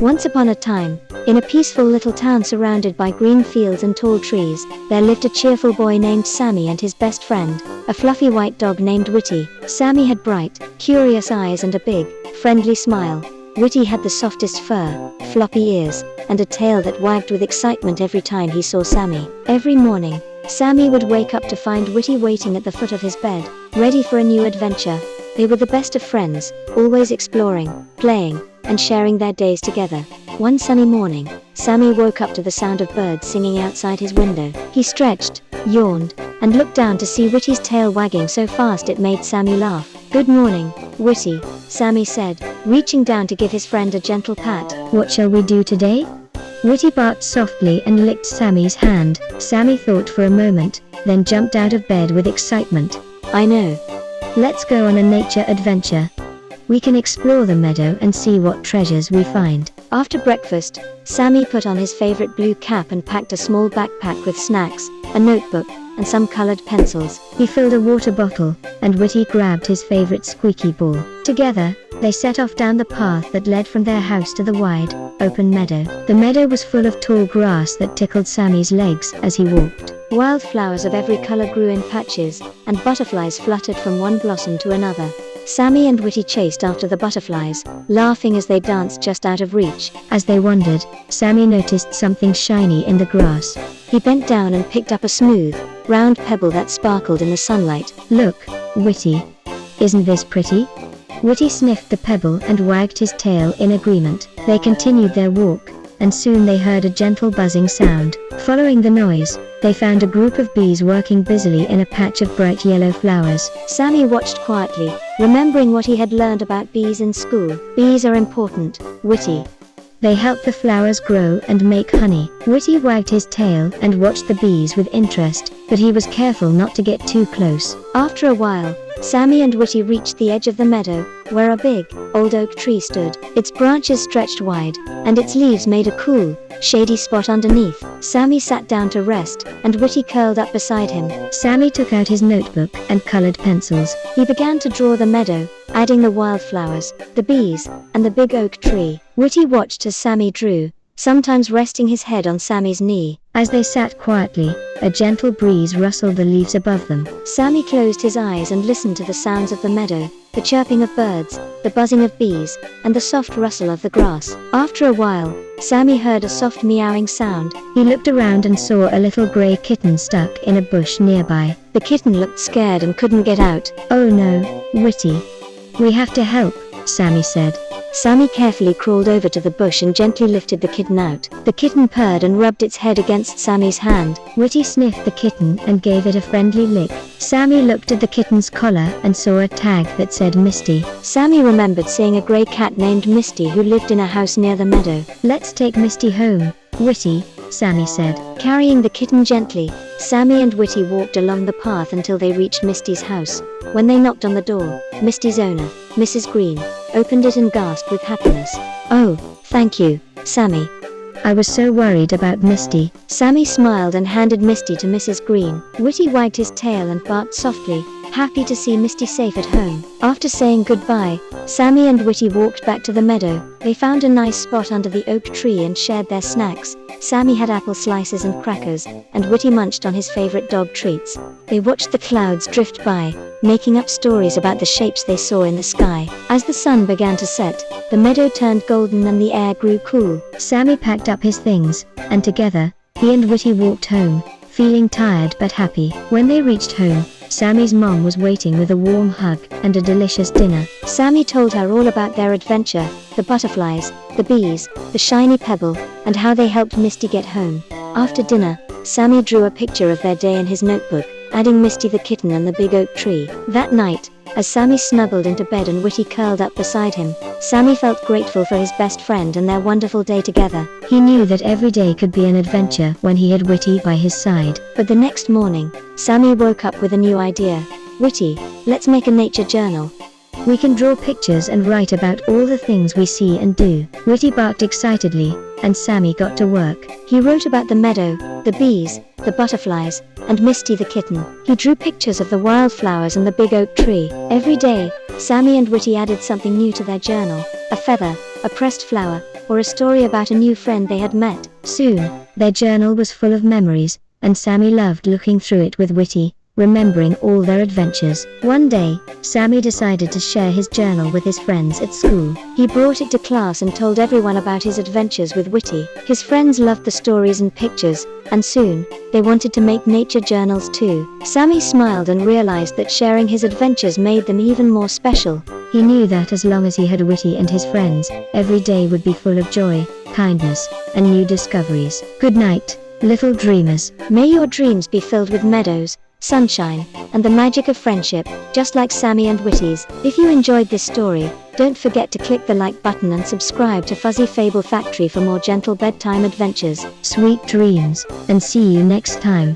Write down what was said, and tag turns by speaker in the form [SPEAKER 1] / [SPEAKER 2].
[SPEAKER 1] Once upon a time, in a peaceful little town surrounded by green fields and tall trees, there lived a cheerful boy named Sammy and his best friend, a fluffy white dog named Witty. Sammy had bright, curious eyes and a big, friendly smile. Witty had the softest fur, floppy ears, and a tail that wagged with excitement every time he saw Sammy. Every morning, Sammy would wake up to find Witty waiting at the foot of his bed, ready for a new adventure. They were the best of friends, always exploring, playing, and sharing their days together. One sunny morning, Sammy woke up to the sound of birds singing outside his window. He stretched, yawned, and looked down to see Witty's tail wagging so fast it made Sammy laugh. "Good morning, Witty," Sammy said, reaching down to give his friend a gentle pat.
[SPEAKER 2] "What shall we do today?" Witty barked softly and licked Sammy's hand. Sammy thought for a moment, then jumped out of bed with excitement.
[SPEAKER 1] "I know.
[SPEAKER 2] Let's go on a nature adventure. We can explore the meadow and see what treasures we find."
[SPEAKER 1] After breakfast, Sammy put on his favorite blue cap and packed a small backpack with snacks, a notebook, and some colored pencils.
[SPEAKER 2] He filled a water bottle, and Witty grabbed his favorite squeaky ball. Together, they set off down the path that led from their house to the wide, open meadow. The meadow was full of tall grass that tickled Sammy's legs as he walked.
[SPEAKER 1] Wildflowers of every color grew in patches, and butterflies fluttered from one blossom to another. Sammy and Witty chased after the butterflies, laughing as they danced just out of reach.
[SPEAKER 2] As they wandered, Sammy noticed something shiny in the grass.
[SPEAKER 1] He bent down and picked up a smooth, round pebble that sparkled in the sunlight.
[SPEAKER 2] "Look, Witty. Isn't this pretty?" Witty sniffed the pebble and wagged his tail in agreement. They continued their walk, and soon they heard a gentle buzzing sound. Following the noise, they found a group of bees working busily in a patch of bright yellow flowers.
[SPEAKER 1] Sammy watched quietly, remembering what he had learned about bees in school. "Bees are important, Witty.
[SPEAKER 2] They help the flowers grow and make honey." Witty wagged his tail and watched the bees with interest, but he was careful not to get too close.
[SPEAKER 1] After a while, Sammy and Witty reached the edge of the meadow, where a big, old oak tree stood. Its branches stretched wide, and its leaves made a cool, shady spot underneath. Sammy sat down to rest, and Witty curled up beside him.
[SPEAKER 2] Sammy took out his notebook and colored pencils.
[SPEAKER 1] He began to draw the meadow, adding the wildflowers, the bees, and the big oak tree. Witty watched as Sammy drew, sometimes resting his head on Sammy's knee.
[SPEAKER 2] As they sat quietly, a gentle breeze rustled the leaves above them.
[SPEAKER 1] Sammy closed his eyes and listened to the sounds of the meadow, the chirping of birds, the buzzing of bees, and the soft rustle of the grass. After a while, Sammy heard a soft meowing sound.
[SPEAKER 2] He looked around and saw a little gray kitten stuck in a bush nearby.
[SPEAKER 1] The kitten looked scared and couldn't get out.
[SPEAKER 2] "Oh no, Witty. We have to help," Sammy said.
[SPEAKER 1] Sammy carefully crawled over to the bush and gently lifted the kitten out. The kitten purred and rubbed its head against Sammy's hand.
[SPEAKER 2] Witty sniffed the kitten and gave it a friendly lick. Sammy looked at the kitten's collar and saw a tag that said Misty.
[SPEAKER 1] Sammy remembered seeing a gray cat named Misty who lived in a house near the meadow.
[SPEAKER 2] "Let's take Misty home, Witty," Sammy said.
[SPEAKER 1] Carrying the kitten gently, Sammy and Witty walked along the path until they reached Misty's house. When they knocked on the door, Misty's owner, Mrs. Green, opened it and gasped with happiness. "Oh, thank you, Sammy.
[SPEAKER 2] I was so worried about Misty."
[SPEAKER 1] Sammy smiled and handed Misty to Mrs. Green. Witty wagged his tail and barked softly, happy to see Misty safe at home. After saying goodbye, Sammy and Witty walked back to the meadow. They found a nice spot under the oak tree and shared their snacks. Sammy had apple slices and crackers, and Witty munched on his favorite dog treats. They watched the clouds drift by, making up stories about the shapes they saw in the sky. As the sun began to set, the meadow turned golden and the air grew cool.
[SPEAKER 2] Sammy packed up his things, and together, he and Witty walked home, feeling tired but happy. When they reached home, Sammy's mom was waiting with a warm hug and a delicious dinner.
[SPEAKER 1] Sammy told her all about their adventure, the butterflies, the bees, the shiny pebble, and how they helped Misty get home. After dinner, Sammy drew a picture of their day in his notebook, adding Misty the kitten and the big oak tree. That night, as Sammy snuggled into bed and Witty curled up beside him, Sammy felt grateful for his best friend and their wonderful day together.
[SPEAKER 2] He knew that every day could be an adventure when he had Witty by his side.
[SPEAKER 1] But the next morning, Sammy woke up with a new idea. "Witty, let's make a nature journal.
[SPEAKER 2] We can draw pictures and write about all the things we see and do." Witty barked excitedly, and Sammy got to work.
[SPEAKER 1] He wrote about the meadow, the bees, the butterflies, and Misty the kitten. He drew pictures of the wildflowers and the big oak tree. Every day, Sammy and Witty added something new to their journal: a feather, a pressed flower, or a story about a new friend they had met.
[SPEAKER 2] Soon, their journal was full of memories, and Sammy loved looking through it with Witty, remembering all their adventures. One day, Sammy decided to share his journal with his friends at school.
[SPEAKER 1] He brought it to class and told everyone about his adventures with Witty. His friends loved the stories and pictures, and soon, they wanted to make nature journals too. Sammy smiled and realized that sharing his adventures made them even more special.
[SPEAKER 2] He knew that as long as he had Witty and his friends, every day would be full of joy, kindness, and new discoveries. Good night, little dreamers.
[SPEAKER 1] May your dreams be filled with meadows, sunshine, and the magic of friendship, just like Sammy and Witty's. If you enjoyed this story, don't forget to click the like button and subscribe to Fuzzy Fable Factory for more gentle bedtime adventures.
[SPEAKER 2] Sweet dreams, and see you next time.